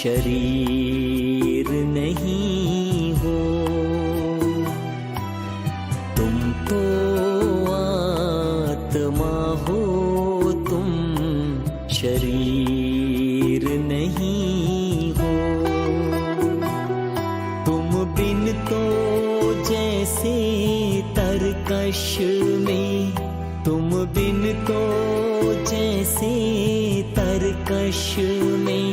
शरीर नहीं हो। तुम तो आत्मा हो, तुम शरीर नहीं हो। तुम बिन तो जैसे तरकश में, तुम बिन तो जैसे तरकश में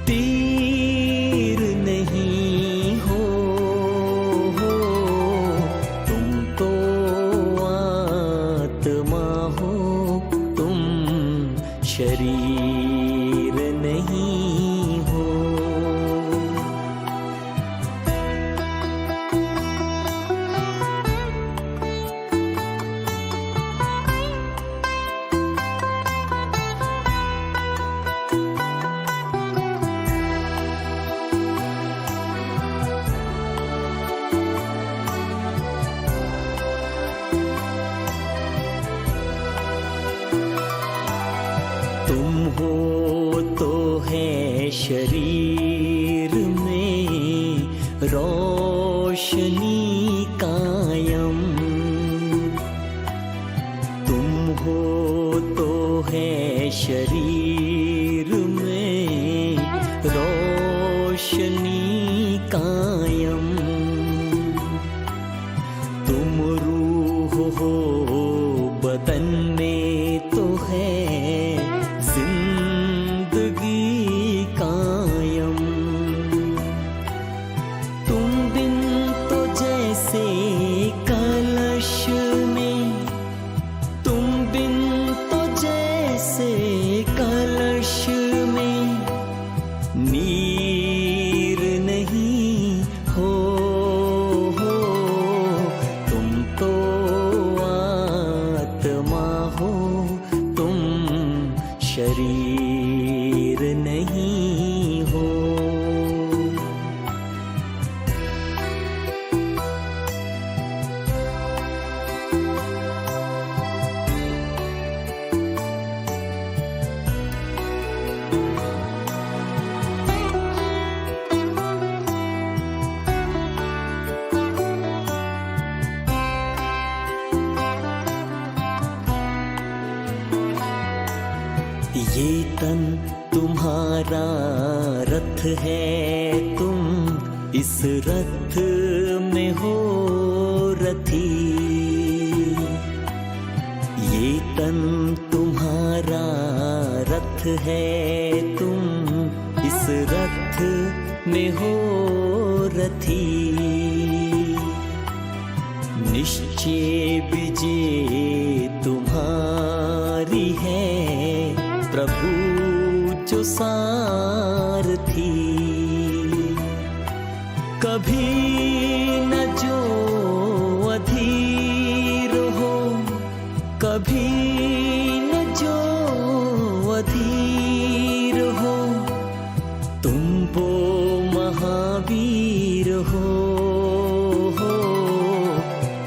तीर नहीं हो। तुम तो आत्मा हो, तुम शरीर नहीं हो। तुम हो तो है शरीर में रोशनी कायम। तुम हो तो है शरीर में रोशनी कायम। तुम रूह हो बदन में तो है जिंदगी कायम। तुम बिन तो जैसे कलश में, तुम बिन तो जैसे कलश में नीर नहीं हो। तुम तो आत्मा हो, तुम शरीर नहीं हो। ये तन तुम्हारा रथ है, तुम इस रथ में हो रथी। ये तन तुम्हारा रथ है, तुम इस रथ में हो रथी। निश्चय विजय तुम्हारी है, प्रभु जो सारथी। कभी न जो अधीर हो, कभी न जो अधीर हो। तुम वो महावीर हो।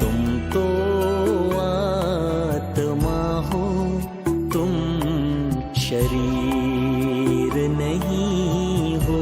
तुम तो आत्मा हो, तुम शरीर नहीं हो।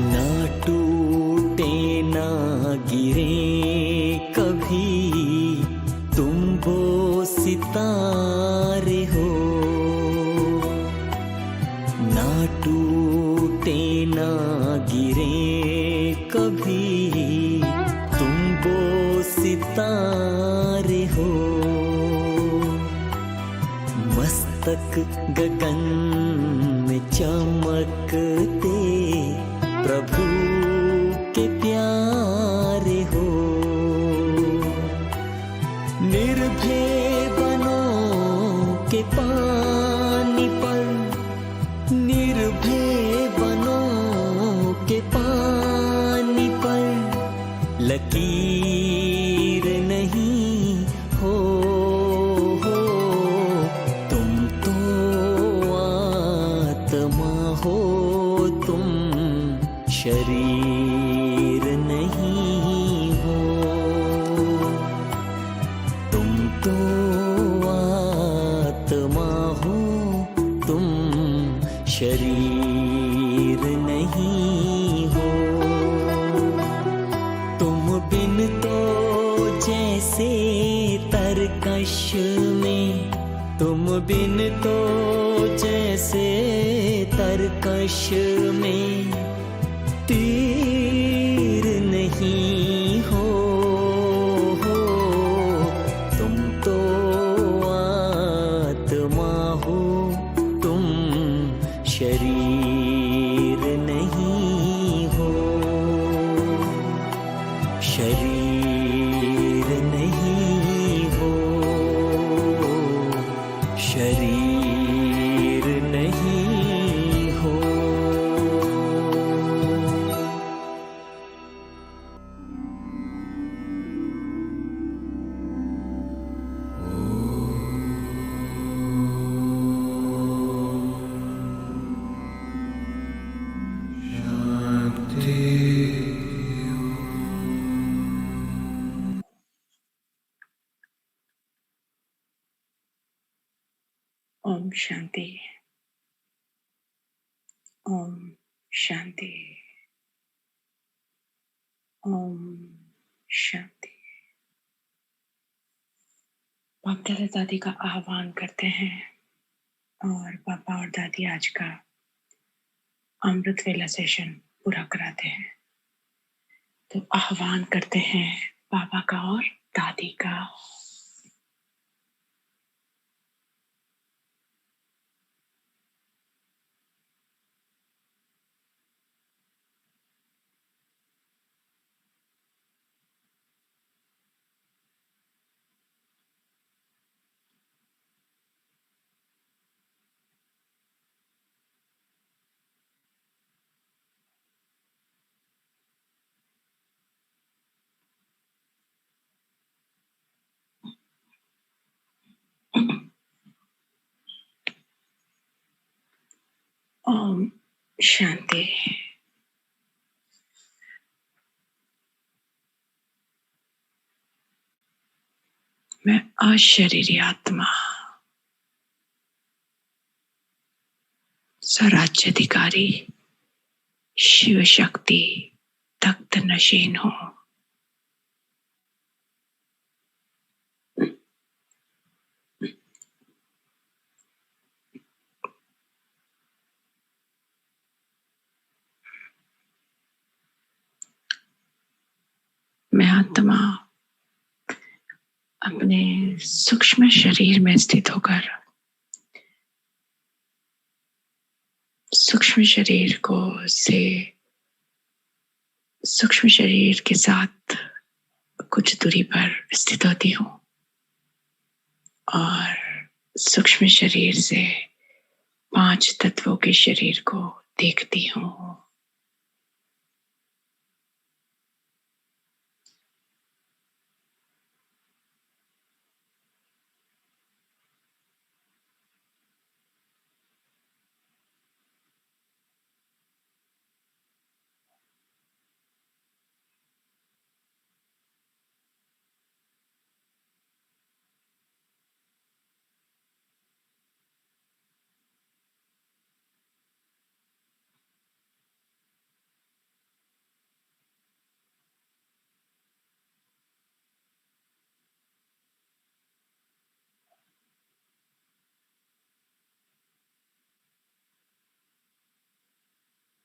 ना टूटे ना गिरे कभी, तुम वो सितारे हो। ना टूटे ना गिरे कभी, तुम वो सितारे हो। मस्तक गगन में चमकते प्रभु के प्यारे हो। निर्भय बनो के पानी पर, निर्भय बनो के पानी पर तुम शरीर नहीं हो। तुम तो आत्मा हो, तुम शरीर नहीं हो। तुम बिन तो जैसे तरकश में, तुम बिन तो जैसे तरकश में तीर नहीं हो। तुम तो आत्मा हो, तुम शरीर नहीं हो। शरीर नहीं हो, शरीर नहीं हो। ओम शांति। ओम शांति। ओम शांति। बाप दादा दादी का आह्वान करते हैं और पापा और दादी आज का अमृत वेला सेशन पूरा कराते हैं। तो आह्वान करते हैं पापा का और दादी का। ओम शांति। मैं अशरीरी आत्मा, स्वराज्याधिकारी शिव शक्ति तख्त नशीन हूँ। मैं आत्मा अपने सूक्ष्म शरीर में स्थित होकर सूक्ष्म शरीर के साथ कुछ दूरी पर स्थित होती हूँ और सूक्ष्म शरीर से 5 तत्वों के शरीर को देखती हूँ।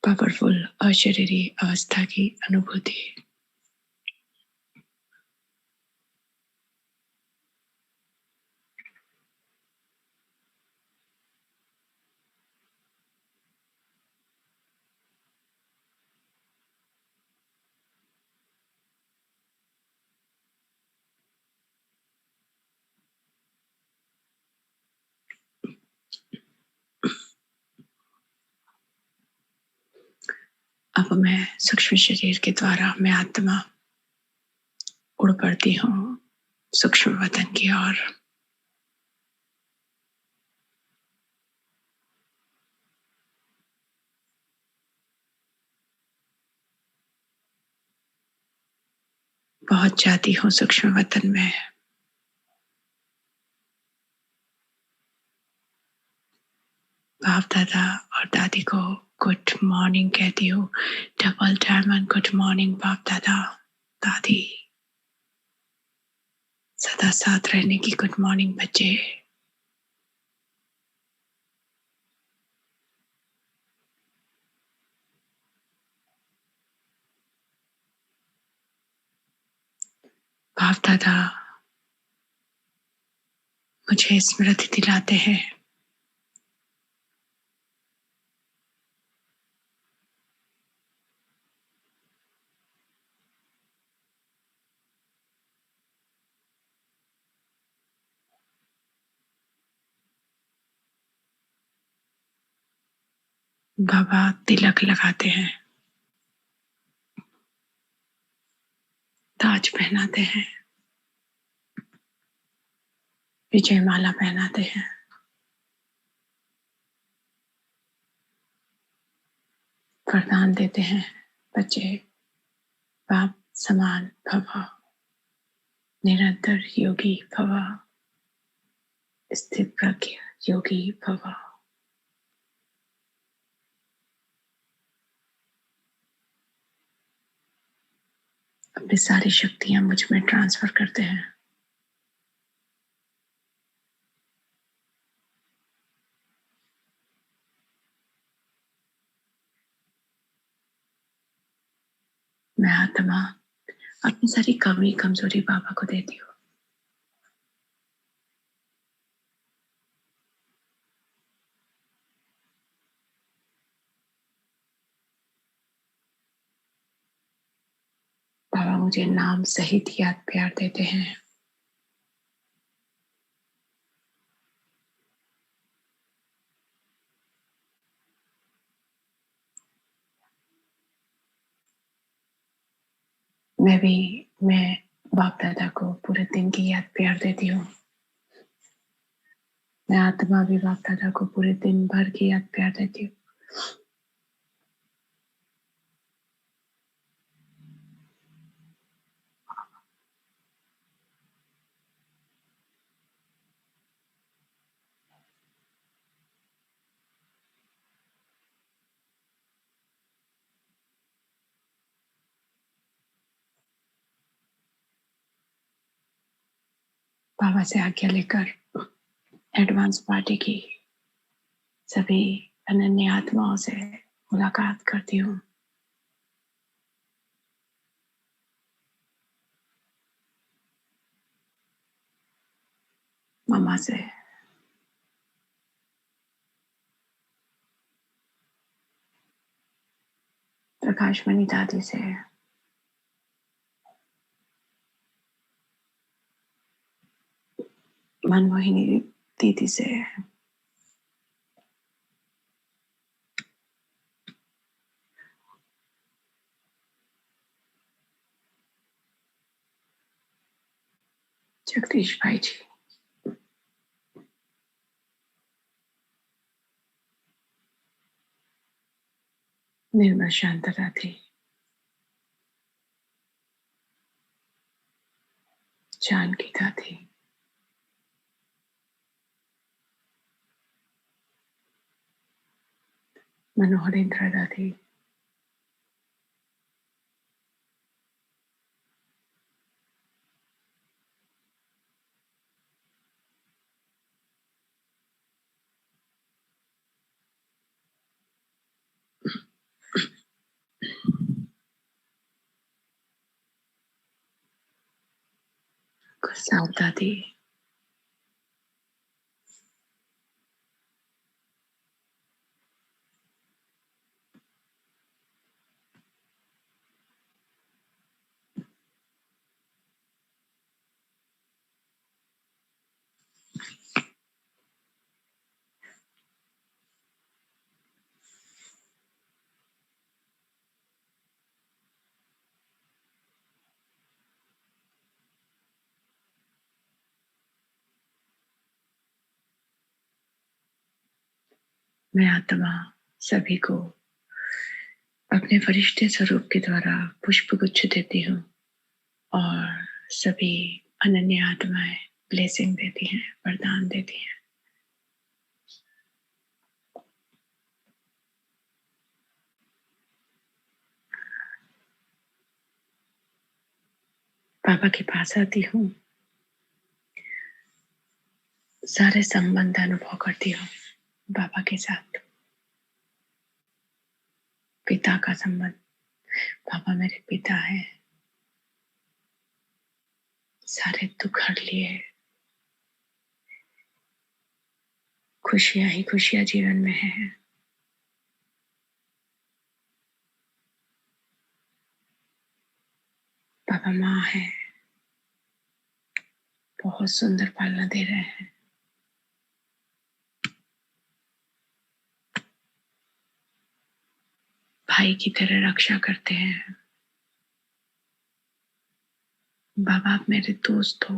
पावरफुल अशरीरी अवस्था की अनुभूति। अब मैं सूक्ष्म शरीर के द्वारा मैं आत्मा उड़ पड़ती हूँ सूक्ष्म वतन की ओर। पहुंच जाती हूँ सूक्ष्म वतन में। बाप दादा और दादी को गुड मॉर्निंग कहती हूँ। डबल डायमंड गुड मॉर्निंग बाप दादा दादी। सदा साथ रहने की गुड मॉर्निंग बच्चे। बाप दादा मुझे स्मृति दिलाते हैं बाबा तिलक लगाते हैं, ताज पहनाते हैं, विजय माला पहनाते हैं। वरदान देते हैं बच्चे बाप समान भव, निरंतर योगी भव, स्थित प्रज्ञ योगी भव। अपनी सारी शक्तियां मुझ में ट्रांसफर करते हैं। मैं आत्मा अपनी सारी कमी कमजोरी बाबा को देती हूँ। बाबा मुझे नाम सहित याद प्यार देते हैं। मैं बाप दादा को पूरे दिन की याद प्यार देती हूँ। मैं आत्मा भी बाप दादा को पूरे दिन भर की याद प्यार देती हूँ। बाबा से आज्ञा लेकर एडवांस पार्टी की सभी अनन्य आत्माओं से मुलाकात करती हूँ। मम्मा से, प्रकाशमणि दादी से, मनमोहिनी दीदी से, जगदीश भाई जी, निर्मल शांत राधे, जानकी दादी, मनोहरेंद्र दादी, गुरसाव दादी, मैं आत्मा सभी को अपने फरिश्ते स्वरूप के द्वारा पुष्प गुच्छ देती हूँ और सभी अनन्य आत्माएं ब्लेसिंग देती हैं, वरदान देती हैं। बाबा के पास आती हूँ, सारे संबंध अनुभव करती हूँ बाबा के साथ। पिता का संबंध, बाबा मेरे पिता हैं, सारे दुख हर लिए, खुशियां ही खुशियां जीवन में है। बाबा माँ है, बहुत सुंदर पालना दे रहे हैं। भाई की तरह रक्षा करते हैं। बाबा आप मेरे दोस्त हो,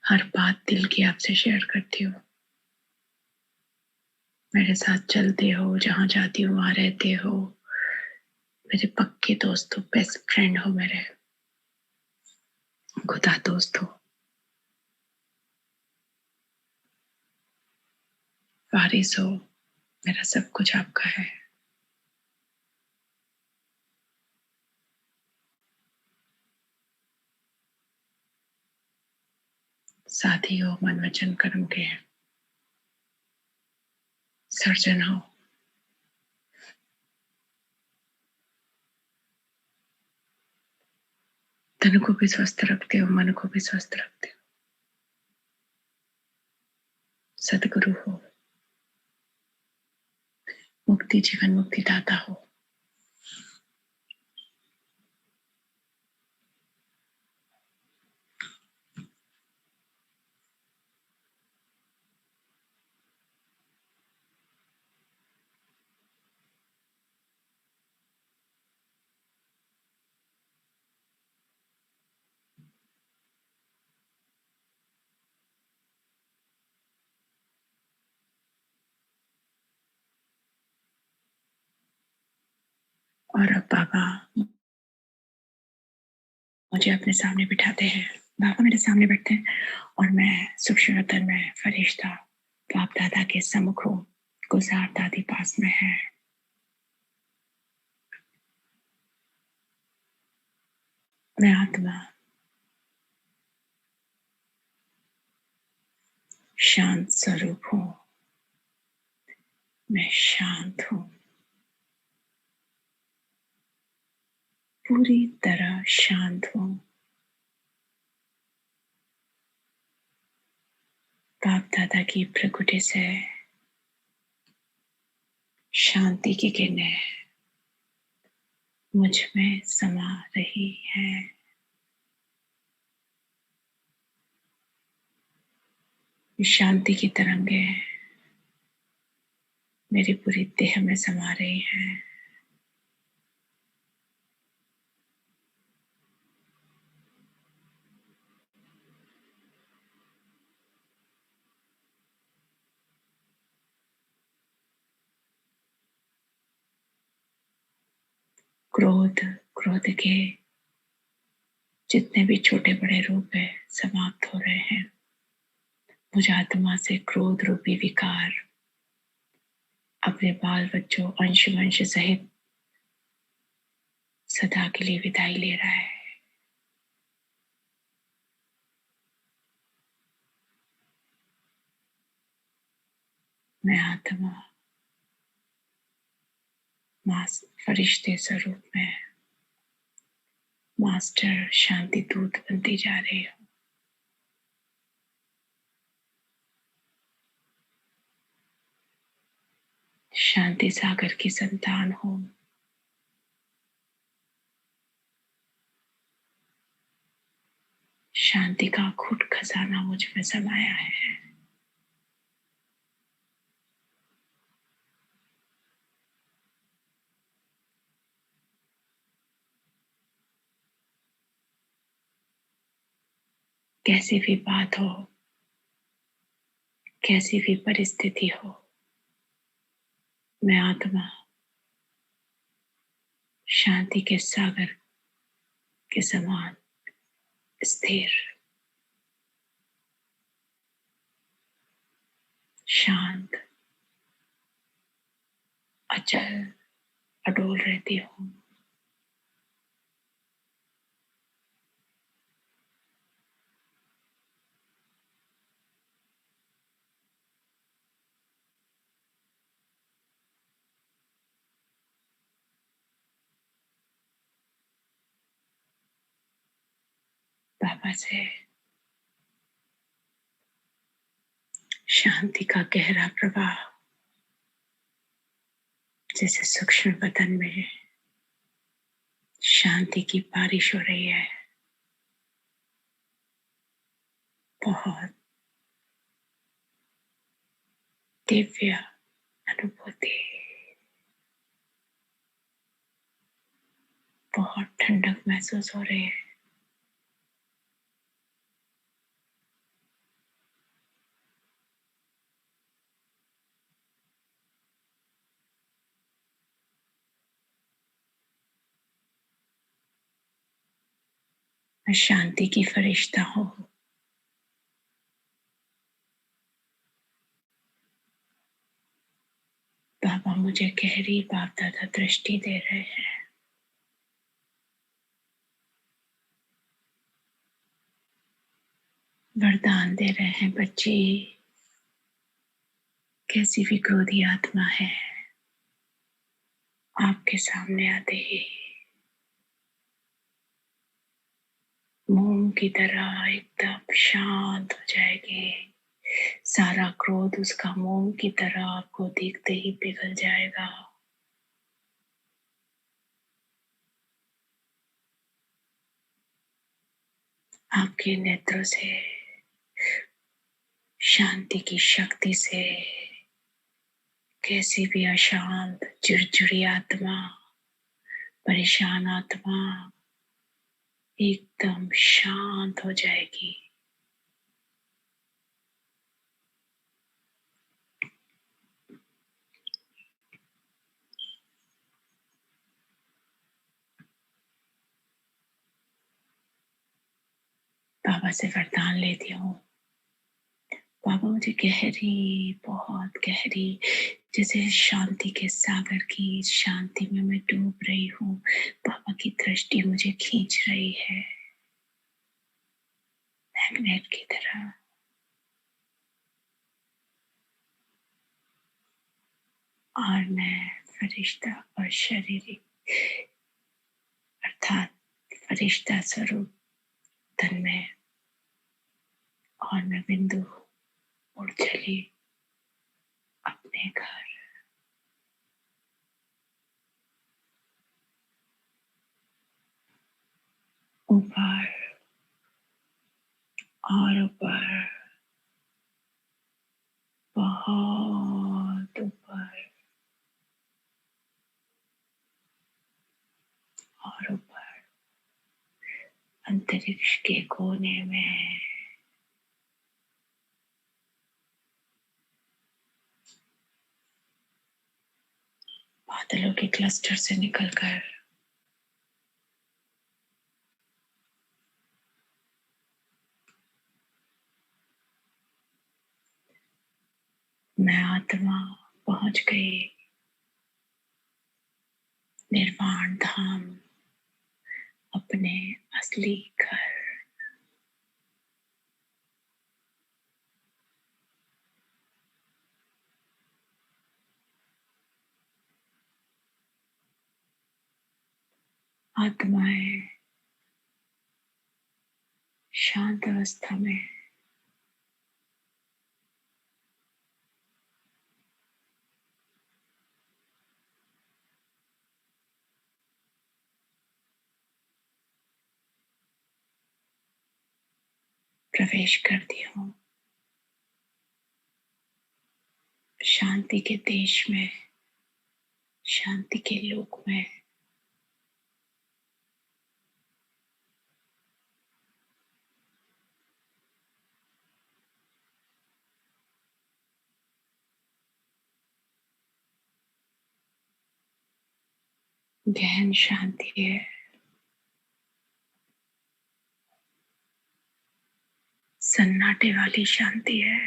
हर बात दिल की आपसे शेयर करती हो, मेरे साथ चलते हो, जहां जाती हो वहां रहते हो, मेरे पक्के दोस्त हो, बेस्ट फ्रेंड हो, मेरे खुदा दोस्त हो, वारिस हो, मेरा सब कुछ आपका है। साथी हो, मन वचन कर्म के सर्जन हो। तन को भी स्वस्थ रखते हो, मन को भी स्वस्थ रखते हो। सदगुरु हो, मुक्ति जीवन मुक्ति दाता हो। और अब बाबा मुझे अपने सामने बिठाते हैं। बाबा मेरे सामने बैठते हैं और मैं सूक्ष्म वतन में फरिश्ता बाप दादा के सम्मुख हूँ। गुलजार दादी पास में है। मैं आत्मा शांत स्वरूप हूँ। मैं शांत हूँ, पूरी तरह शांत हूँ। बाप दादा की प्रकृति से शांति की किरणें मुझ में समा रही है। शांति की तरंगे मेरी पूरी देह में समा रही हैं। क्रोध, क्रोध के जितने भी छोटे बड़े रूप है समाप्त हो रहे हैं। मुझ आत्मा से क्रोध रूपी विकार अपने बाल बच्चों अंश वंश सहित सदा के लिए विदाई ले रहा है। मैं आत्मा फरिश्ते स्वरूप में मास्टर शांति दूत बनती जा रही हूँ। शांति सागर की संतान हूँ। शांति का अखूट खजाना मुझ में समाया है। कैसी भी बात हो, कैसी भी परिस्थिति हो, मैं आत्मा शांति के सागर के समान स्थिर, शांत, अचल, अडोल रहती हूँ। बाबा से शांति का गहरा प्रवाह जैसे सूक्ष्म बदन में शांति की बारिश हो रही है। बहुत दिव्य अनुभूति, बहुत ठंडक महसूस हो रही है। मैं शांति की फरिश्ता हूँ। बाबा मुझे गहरी बाप दादा दृष्टि दे रहे हैं। वरदान दे रहे हैं, बच्ची कैसी भी क्रोधी आत्मा है आपके सामने आते ही मोम की तरह एकदम शांत हो जाएगी। सारा क्रोध उसका मोम की तरह आपको देखते ही पिघल जाएगा। आपके नेत्रों से शांति की शक्ति से कैसी भी अशांत चिड़चिड़ी आत्मा, परेशान आत्मा एकदम शांत हो जाएगी। बाबा से वरदान लेती हूँ। बाबा मुझे गहरी, बहुत गहरी, जैसे शांति के सागर की शांति में मैं डूब रही हूँ। बाबा की दृष्टि मुझे खींच रही है मैग्नेट की तरह। और मैं फरिश्ता और शरीरी अर्थात फरिश्ता स्वरूप तन में, और मैं बिंदु उड़ चली अपने घर। ऊपर और ऊपर, बहुत ऊपर और ऊपर, अंतरिक्ष के कोने में बादलों के क्लस्टर से निकलकर मैं आत्मा पहुंच गई निर्वाण धाम, अपने असली घर। आत्माएं शांत अवस्था में प्रवेश करती हूँ शांति के देश में, शांति के लोक में। गहन शांति है। सन्नाटे वाली शांति है।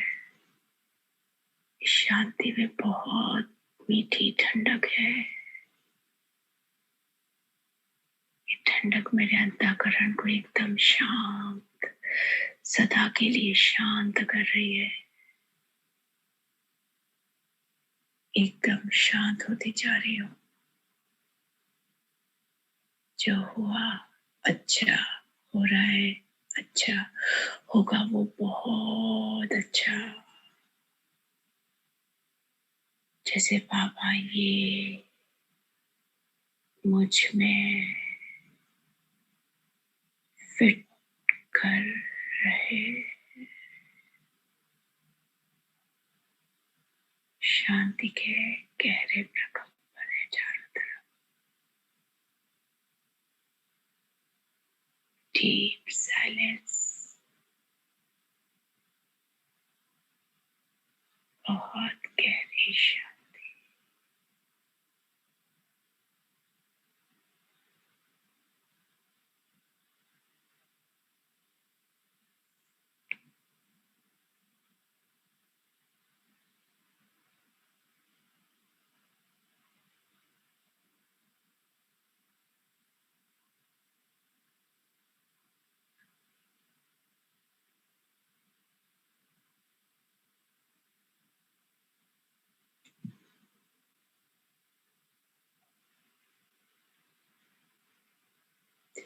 इस शांति में बहुत मीठी ठंडक है। ये ठंडक मेरे अंतःकरण को एकदम शांत, सदा के लिए शांत कर रही है। एकदम शांत होती जा रही हूँ। जो हुआ अच्छा हो रहा है, अच्छा होगा वो बहुत अच्छा। जैसे बाबा ये मुझ में फिट कर रहे। शांति के गहरे प्रकंप बने चारों तरफ। डीप साइलेंस, बहुत गहरी शांति।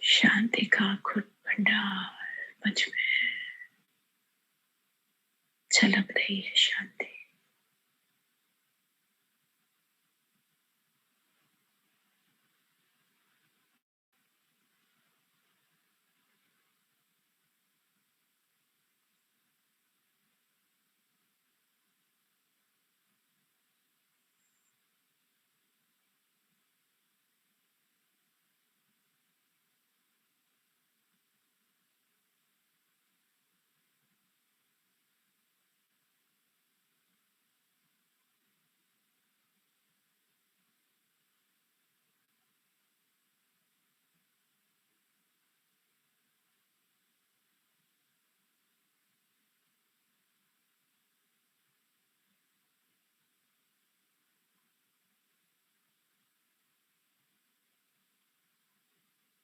शांति का खुद भंडार मुझ में छलक रही है। शांति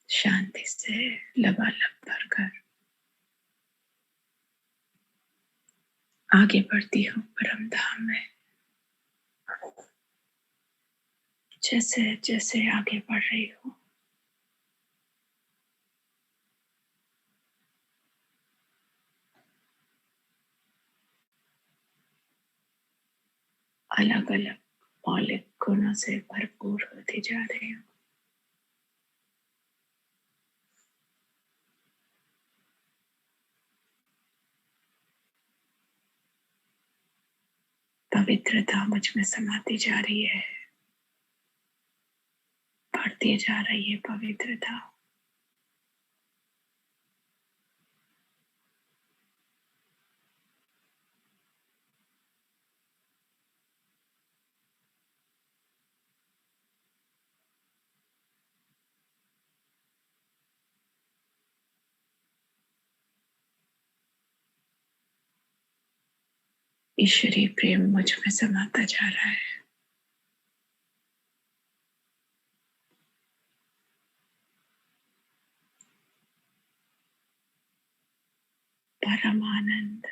शांति से लबालब भरकर आगे बढ़ती हूँ परम धाम में। जैसे जैसे आगे बढ़ रही हूँ, अलग अलग मौलिक गुणों से भरपूर होती जा रही हूँ। पवित्रता मुझ में समाती जा रही है, बढ़ती जा रही है पवित्रता। ईश्वरीय प्रेम मुझ में समाता जा रहा है। परम आनंद,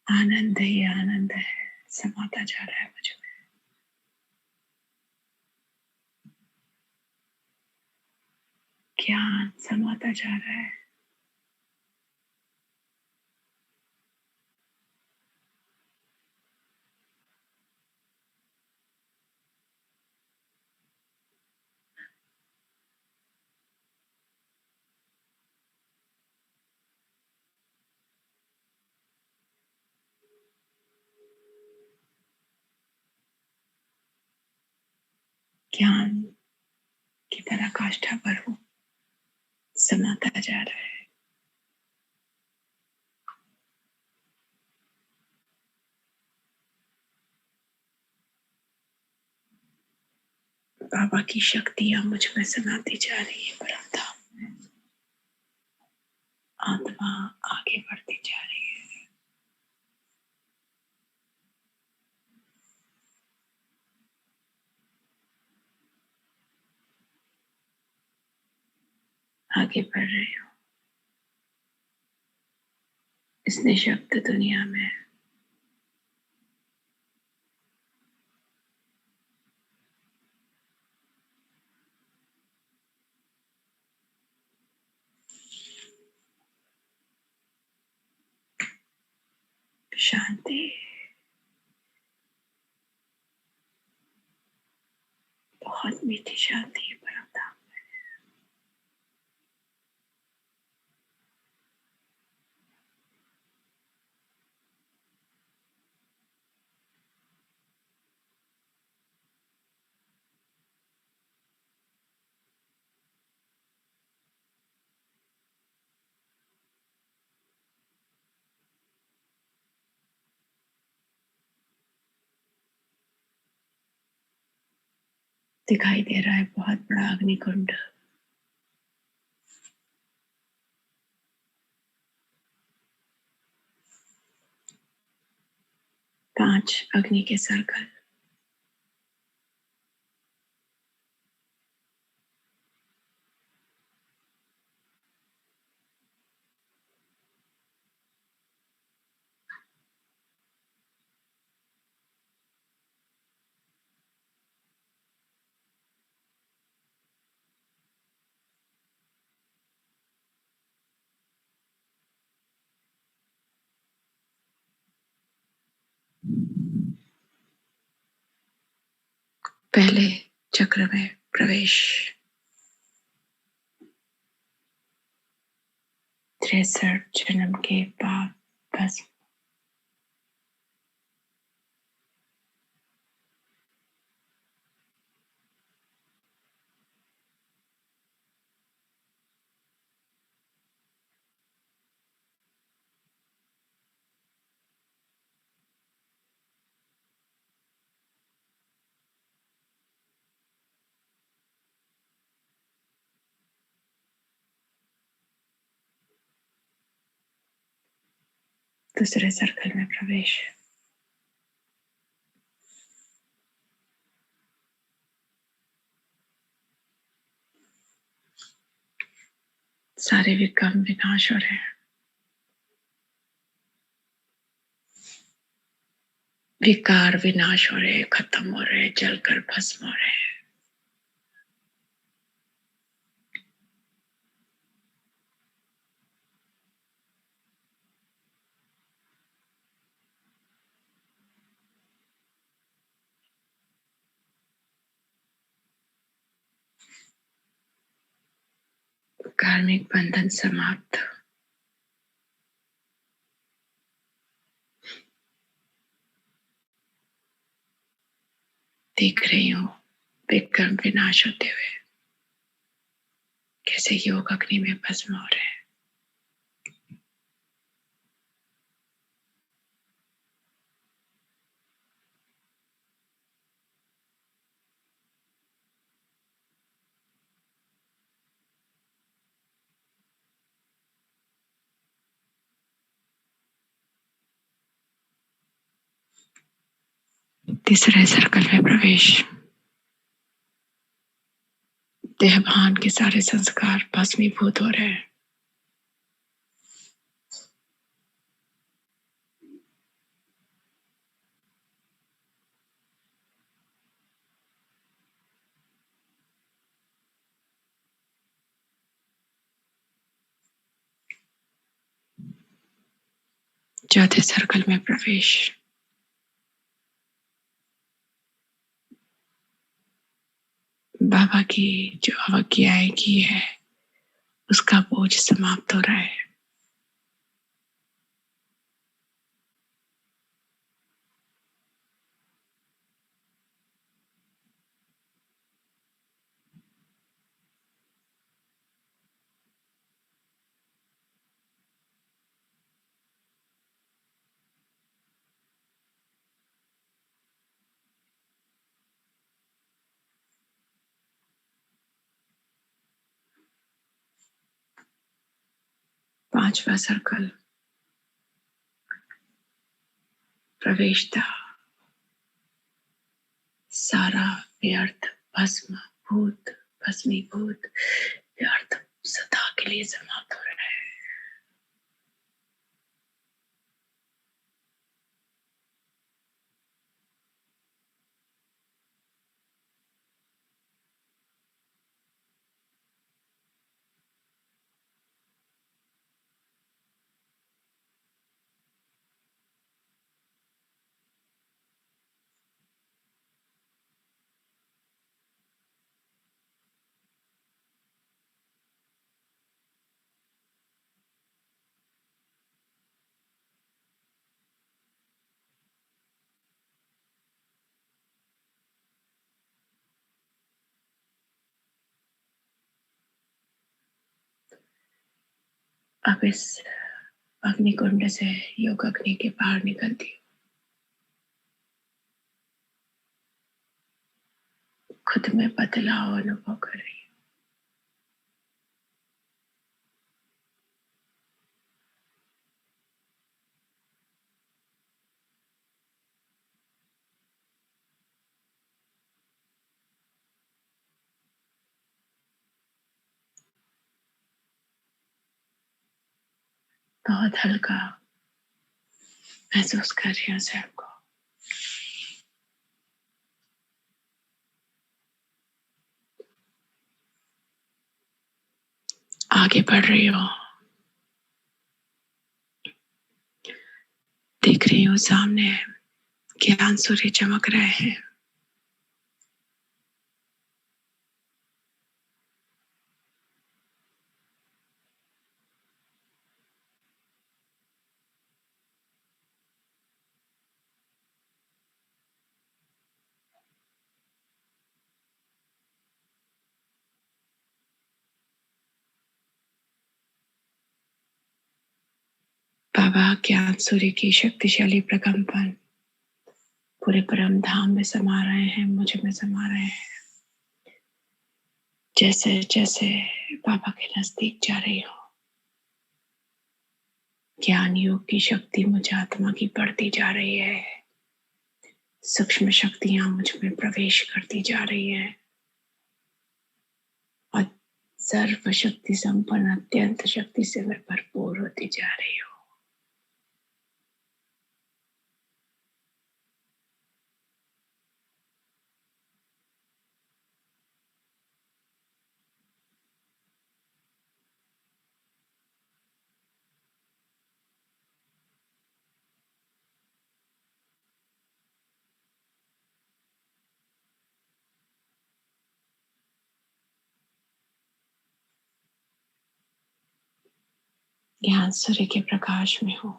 आनंद ही आनंद है, समाता जा रहा है मुझ में। ज्ञान समाता जा रहा है। ज्ञान की पराकाष्ठा पर हूँ, समाता जा रहा है। बाबा की शक्तियां मुझ में समाती जा रही है। परमधाम में आत्मा आगे बढ़ती जा रही है। आगे बढ़ रही हूँ इस निशब्द दुनिया में। शांति, बहुत मीठी शांति है परमधाम। दिखाई दे रहा है बहुत बड़ा अग्निकुंड। 5 अग्नि के सर्कल। पहले चक्र में प्रवेश। 63 जन्म के पाप भस्म। दूसरे सर्कल में प्रवेश। सारे विक्रम विनाश हो रहे हैं। विकार विनाश हो रहे, खत्म हो रहे, जलकर भस्म हो रहे हैं। कार्मिक बंधन समाप्त। देख रही हूँ विक्रम विनाश होते हुए, कैसे योग अग्नि में भस्म हो रहे हैं। तीसरे सर्कल में प्रवेश। देहभान के सारे संस्कार भस्मीभूत हो रहे हैं। चौथे सर्कल में प्रवेश। बाबा की जो अवज्ञाएं की है उसका बोझ समाप्त हो रहा है। 5वां सर्कल, प्रवेशता, सारा व्यर्थ, भस्म भूत, भस्मीभूत, व्यर्थ सदा के लिए समाप्त हो रहा है। अब इस अग्निकुंड से योग अग्नि के बाहर निकलती हूँ, खुद में बदलाव अनुभव कर रही हूँ। बहुत हल्का महसूस कर रही हूँ स्वयं को। आगे बढ़ रही हूँ, देख रही हूँ सामने ज्ञान सूर्य चमक रहे हैं। बाबा ज्ञान सूर्य की शक्तिशाली प्रकंपन पूरे परम धाम में समा रहे हैं, मुझ में समा रहे हैं। जैसे जैसे बाबा के नजदीक जा रही हूँ, ज्ञान योग की शक्ति मुझ आत्मा की बढ़ती जा रही है। सूक्ष्म शक्तियां मुझ में प्रवेश करती जा रही है और सर्व शक्ति संपन्न अत्यंत शक्ति से मैं भरपूर होती जा रही हूँ। ज्ञान सूर्य के प्रकाश में हूँ।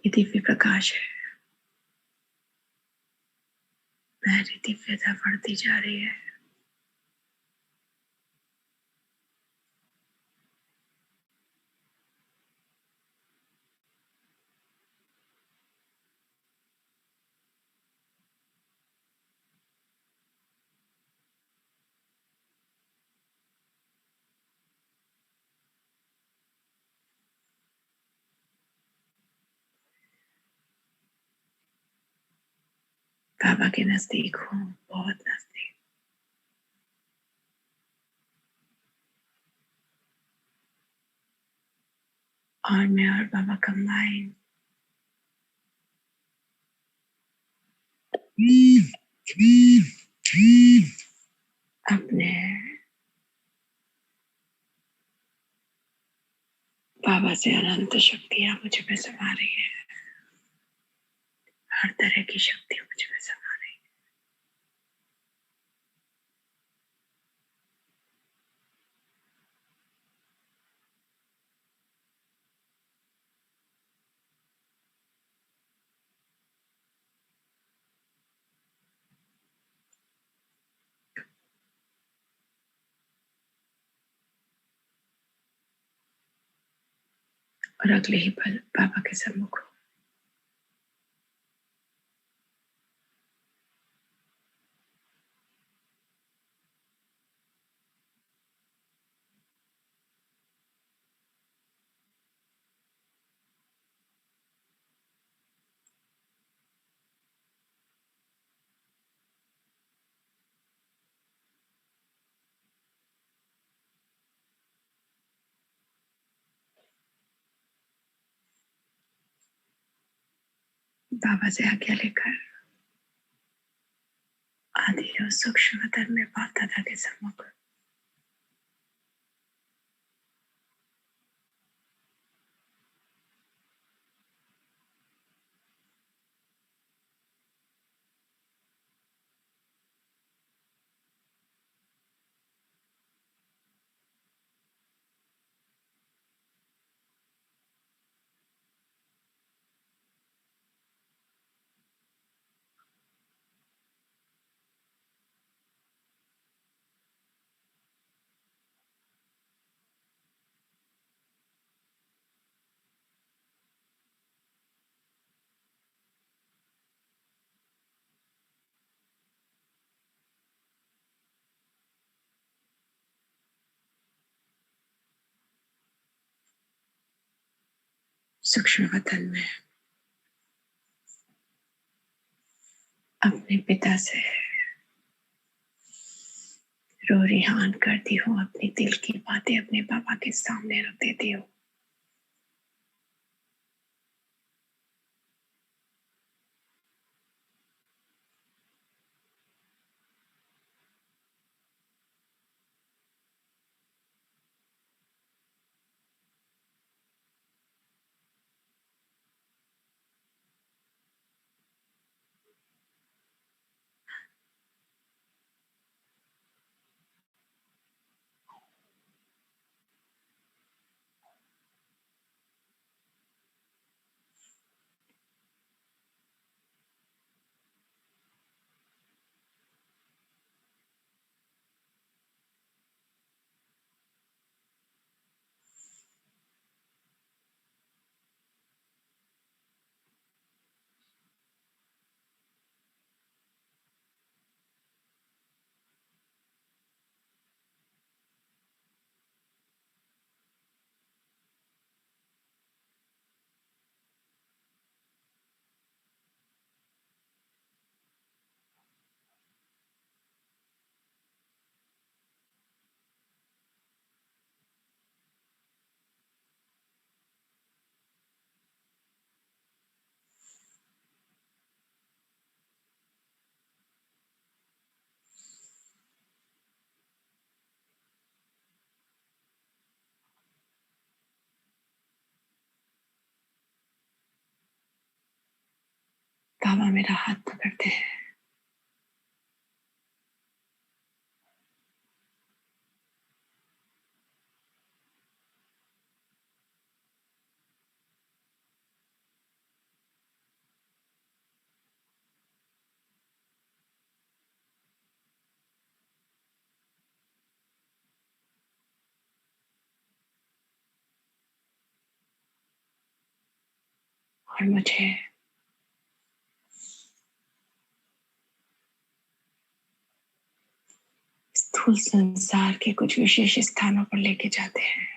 ये दिव्य प्रकाश है, मेरी दिव्यता बढ़ती जा रही है। बाबा के नजदीक हूँ, बहुत नजदीक। और मैं और बाबा कंबाइन अपने बाबा से अनंत शक्तियां मुझ में समा रही है। हर तरह की शक्ति मुझ में समा रही है। और अगले ही पल बाबा के सम्मुख हूँ। बाबा से आज्ञा लेकर आदि और सूक्ष्म वतन में बाप दादा के सम्मुख सूक्ष्म वतन में अपने पिता से रो रिहान करती हूँ, अपनी दिल की बातें अपने पापा के सामने रख देती हूँ। बाबा मेरा हाथ पकड़ते हैं। और मुझे स्थूल संसार के कुछ विशेष स्थानों पर लेके जाते हैं।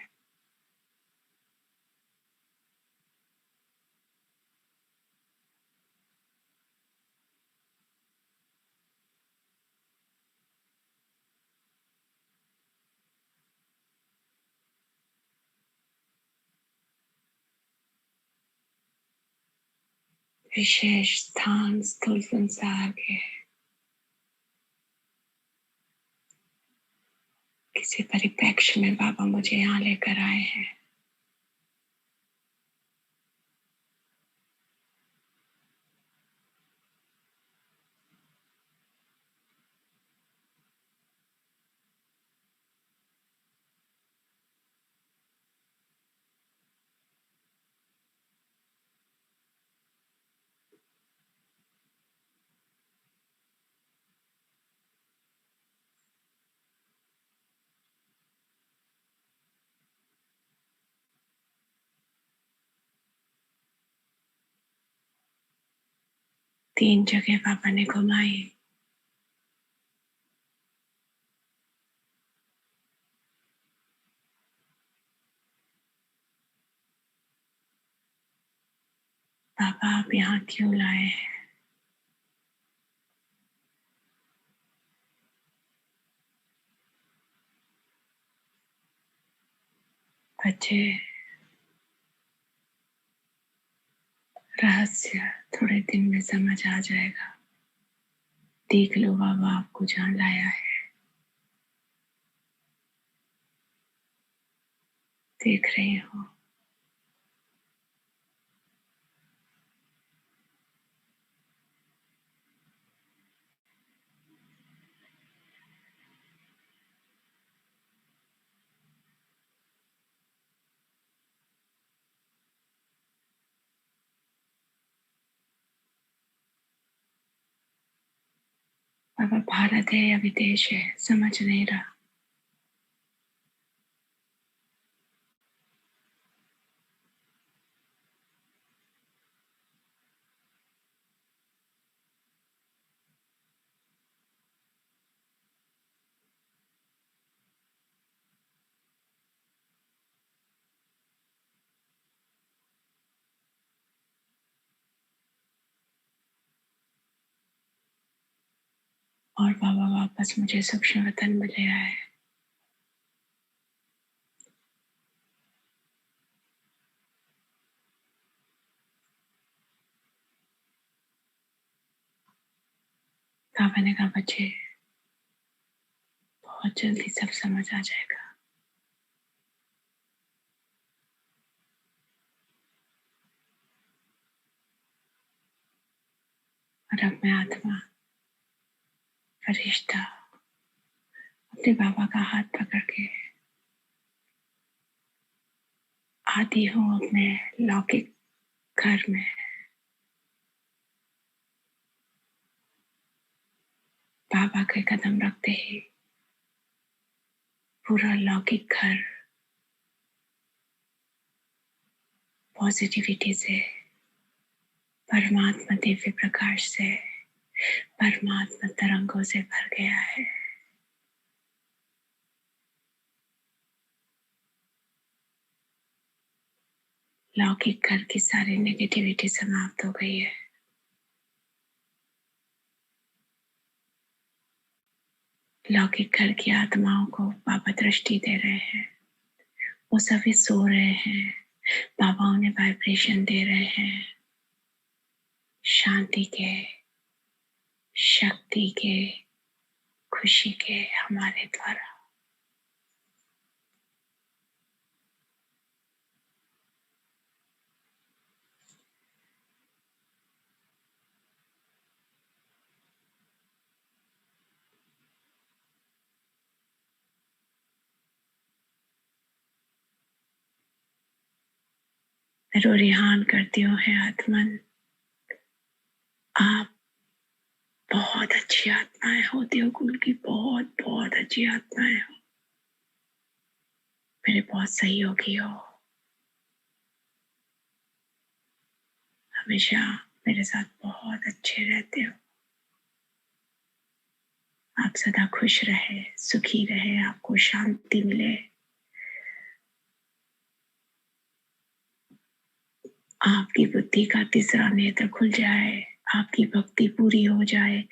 विशेष स्थान स्थूल संसार के किसी परिप्रेक्ष्य में बाबा मुझे यहाँ लेकर आए हैं। तीन जगह पापा ने घुमाई। पापा आप यहाँ क्यों लाए हैं? बच्चे रहस्य थोड़े दिन में समझ आ जाएगा। देख लो बाबा आपको जहाँ लाया है, देख रही हो। बाबा भारत है या विदेश है समझ नहीं रहा। और बाबा वापस मुझे सूक्ष्म वतन में ले आए। बाबा ने कहा बच्चे बहुत जल्दी सब समझ आ जाएगा। और अब मैं आत्मा फरिश्ता अपने बाबा का हाथ पकड़ के आती हूँ अपने लौकिक घर में। बाबा के कदम रखते ही पूरा लौकिक घर पॉजिटिविटी से, परमात्मा दिव्य प्रकाश से, परमात्मा तरंगों से भर गया है। लौकिक घर की सारी नेगेटिविटी समाप्त हो गई है। लौकिक घर की आत्माओं को बाबा दृष्टि दे रहे हैं। वो सभी सो रहे हैं, बाबा उन्हें वाइब्रेशन दे रहे हैं, शांति के, शक्ति के, खुशी के हमारे द्वारा। मैं रोरिहान करती हूँ है आत्मन, आप बहुत अच्छी आत्माएं हो, देवकुल की बहुत बहुत अच्छी आत्माएं हो, मेरे बहुत सहयोगी हो, हमेशा मेरे साथ बहुत अच्छे रहते हो। आप सदा खुश रहे, सुखी रहे, आपको शांति मिले, आपकी बुद्धि का तीसरा नेत्र खुल जाए, आपकी भक्ति पूरी हो जाए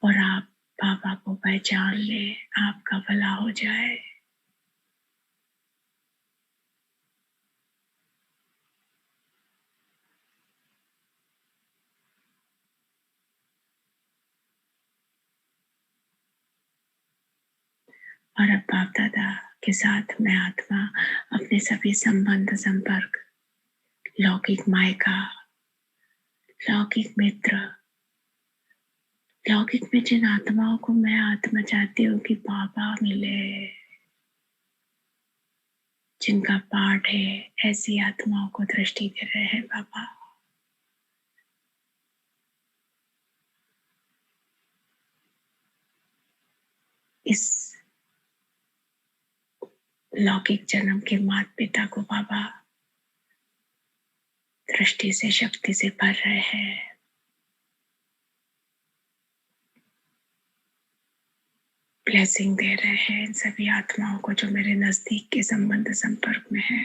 और आप बाबा को पहचान ले, आपका भला हो जाए। और अब बाप दादा के साथ मैं आत्मा अपने सभी संबंध संपर्क, लौकिक मायका, लौकिक मित्र, लौकिक में जिन आत्माओं को मैं आत्मा चाहती हूँ कि बाबा मिले, जिनका पाठ है, ऐसी आत्माओं को दृष्टि दे रहे हैं बाबा। इस लौकिक जन्म के माता पिता को बाबा दृष्टि से, शक्ति से भर रहे हैं। ब्लेसिंग दे रहे हैं इन सभी आत्माओं को जो मेरे नजदीक के संबंध संपर्क में है।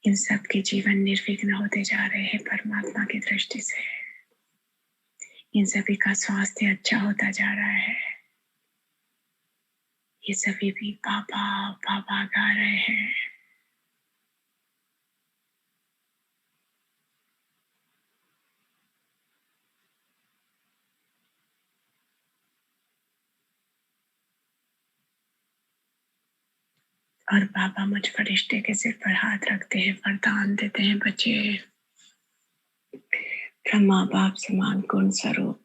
इन सब के जीवन निर्विघ्न होते जा रहे हैं परमात्मा की दृष्टि से। इन सभी का स्वास्थ्य अच्छा होता जा रहा है। ये सभी भी बाबा बाबा गा रहे हैं। और बाबा मुझ फरिश्ते के सिर पर हाथ रखते हैं, वरदान देते हैं, बच्चे ब्रह्मा बाप समान गुण स्वरूप,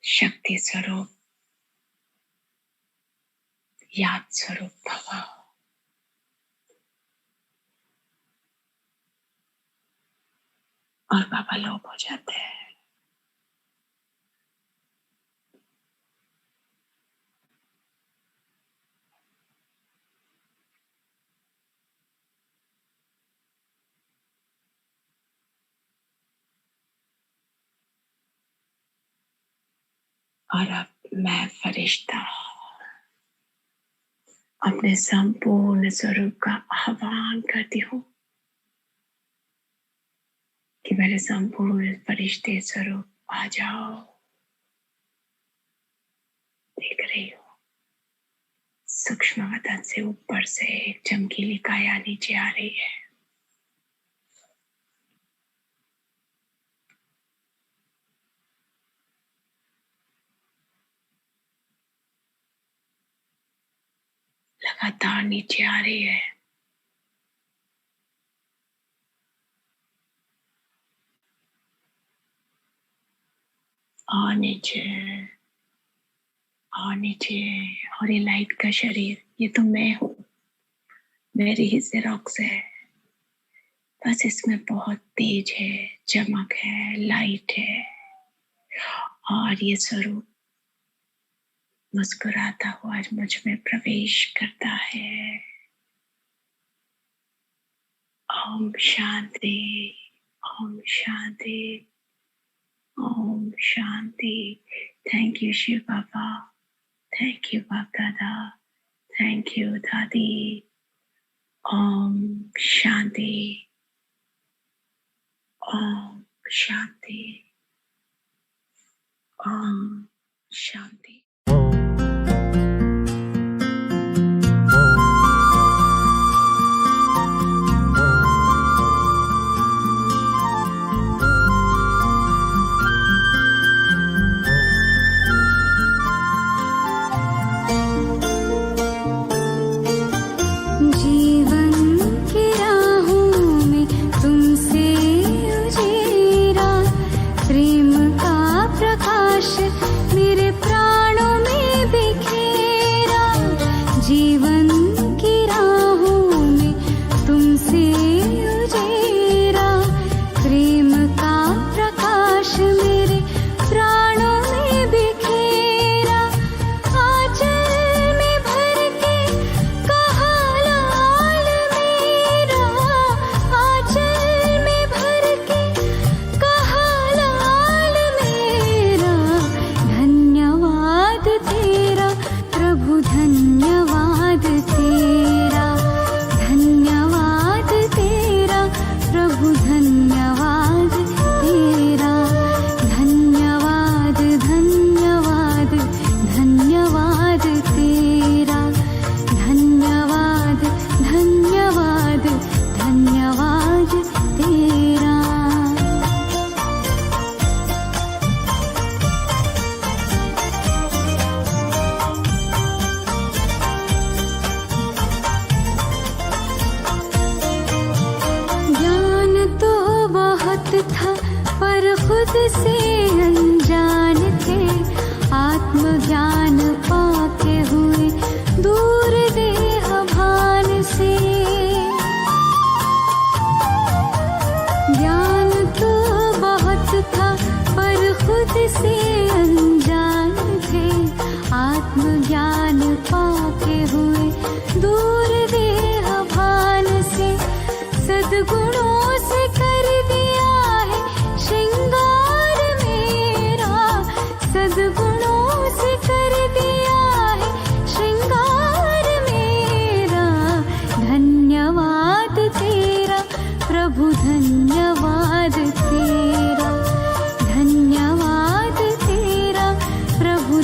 शक्ति स्वरूप, याद स्वरूप भव। और बाबा लोप हो जाते हैं। और अब मैं फरिश्ता अपने संपूर्ण स्वरूप का आह्वान करती हूँ कि मेरे संपूर्ण फरिश्ते स्वरूप आ जाओ। देख रही हो सूक्ष्म वतन से ऊपर से एक चमकीली काया नीचे आ रही है। लगातार नीचे आ रही है। और नीचे और नीचे। और ये लाइट का शरीर, ये तो मैं हूँ, मेरी ही जेरोक्स है। बस इसमें बहुत तेज है, चमक है, लाइट है। और ये स्वरूप मुस्कुराता हुआ आज मुझ में प्रवेश करता है। ओम शांति, ओम शांति, ओम शांति। Thank you Shiv Baba, thank you Bap Dada, thank you दादी। ओम शांति, ओम शांति, ओम शांति।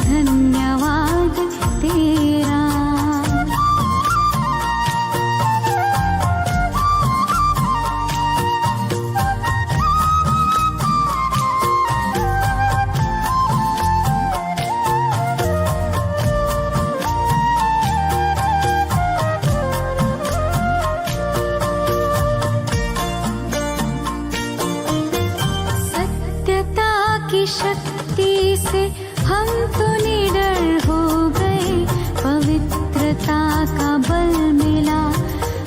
धन्यवाद तेरा। की शक्ति से हम तो निडर हो गए, पवित्रता का बल मिला,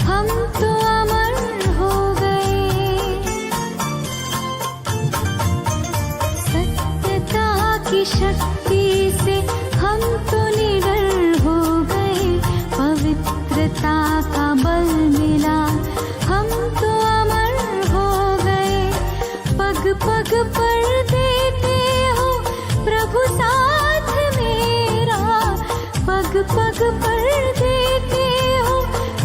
हम तो अमर हो गए। सत्यता की शक्ति से हम तो निडर हो गए, पवित्रता का बल मिला, हम तो अमर हो गए। पग पग पर देते हो प्रभु साथ मेरा, पग पग पर देते हो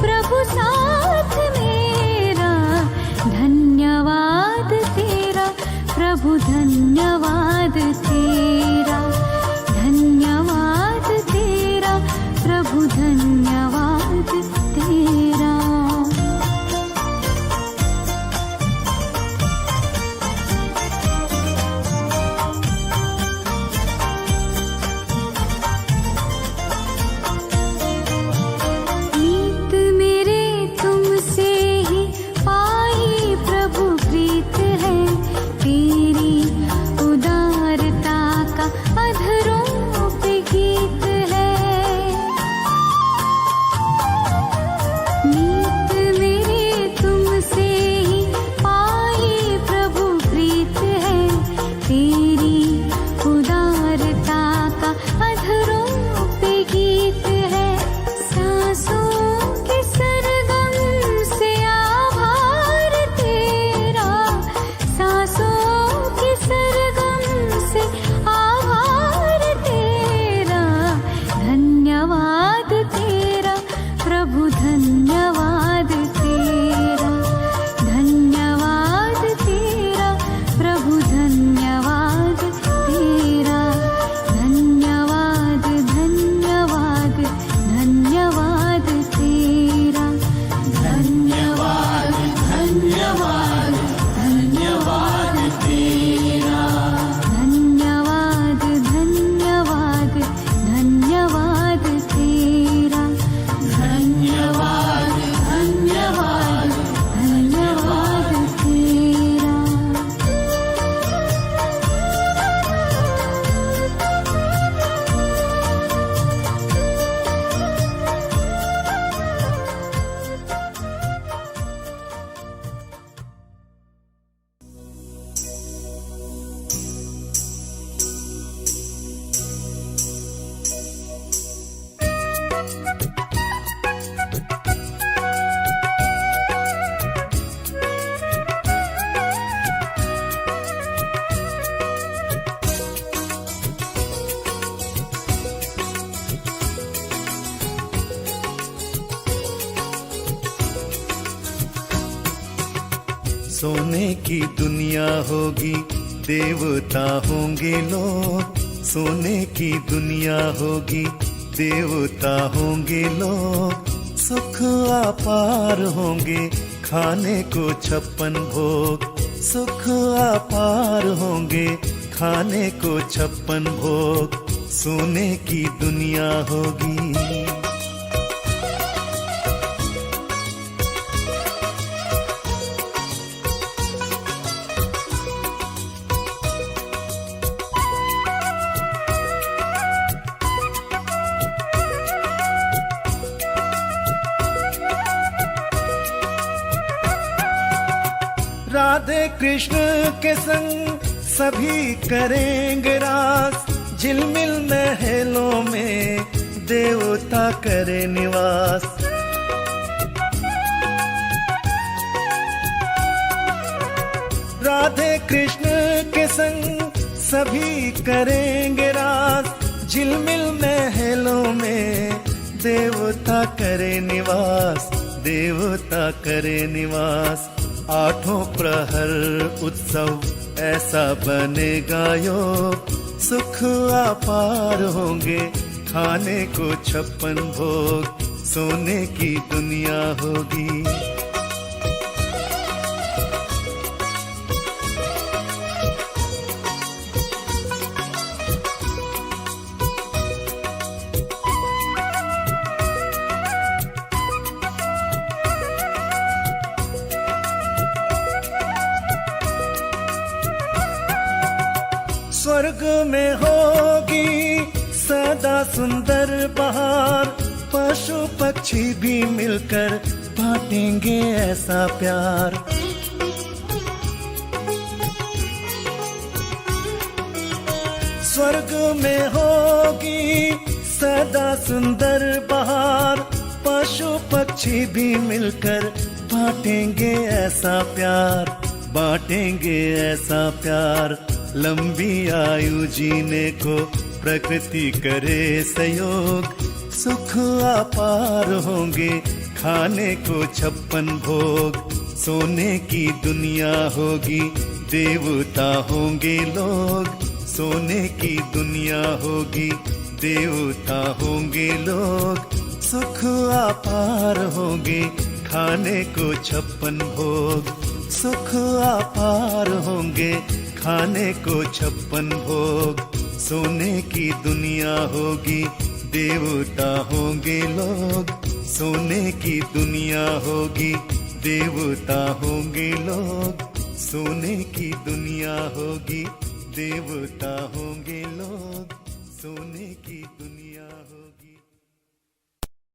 प्रभु साथ मेरा। धन्यवाद तेरा प्रभु, धन्यवाद तेरा, धन्यवाद तेरा प्रभु, धन्यवाद तेरा। मीत मेरे तुमसे ही पाई प्रभु प्रीत है, तेरी उदारता का अधरों पे गीत है। मीत मेरे तुमसे ही पाई प्रभु प्रीत है, तेरी उदारता का अधरों पे गीत है। सांसों के सरगम से आभार तेरा, सांसों के सरगम से आभार तेरा। धन्यवाद तेरा प्रभु, धन्यवाद तेरा, धन्यवाद तेरा प्रभु, धन्यवाद तेरा। धन्यवाद धन्यवाद धन्यवाद तेरा, धन्यवाद धन्यवाद धन्यवाद तेरा। धन्यवाद धन्यवाद धन्यवाद तेरा, धन्यवाद धन्यवाद धन्यवाद तेरा। सोने की दुनिया होगी, देवता होंगे लोग। सोने की दुनिया होगी, देवता होंगे लोग। सुख अपार होंगे, खाने को 56 भोग। सुख अपार होंगे, खाने को 56 भोग। सोने की दुनिया होगी। राधे कृष्ण के संग सभी करेंगे रास। झिलमिल महलों में देवता करे निवास। राधे कृष्ण के संग सभी करेंगे रास। झिलमिल महलों में देवता करे निवास। देवता करे निवास। आठों प्रहर उत्सव ऐसा बनेगा योग। सुख अपार होंगे, खाने को 56 भोग। सोने की दुनिया होगी। स्वर्ग में होगी सदा सुंदर बहार, पशु पक्षी भी मिलकर बांटेंगे ऐसा प्यार। स्वर्ग में होगी सदा सुंदर बहार, पशु पक्षी भी मिलकर बांटेंगे ऐसा प्यार, बांटेंगे ऐसा प्यार। लंबी आयु जीने को प्रकृति करे सहयोग, सुख अपार होंगे खाने को 56 भोग। सोने की दुनिया होगी देवता होंगे लोग, सोने की दुनिया होगी देवता होंगे लोग। सुख अपार होंगे खाने को 56 भोग, सुख अपार होंगे खाने को 56 भोग। सोने की दुनिया होगी देवता होंगे लोग, सोने की दुनिया होगी देवता होंगे लोग। सोने की दुनिया होगी देवता होंगे लोग, सोने की दुनिया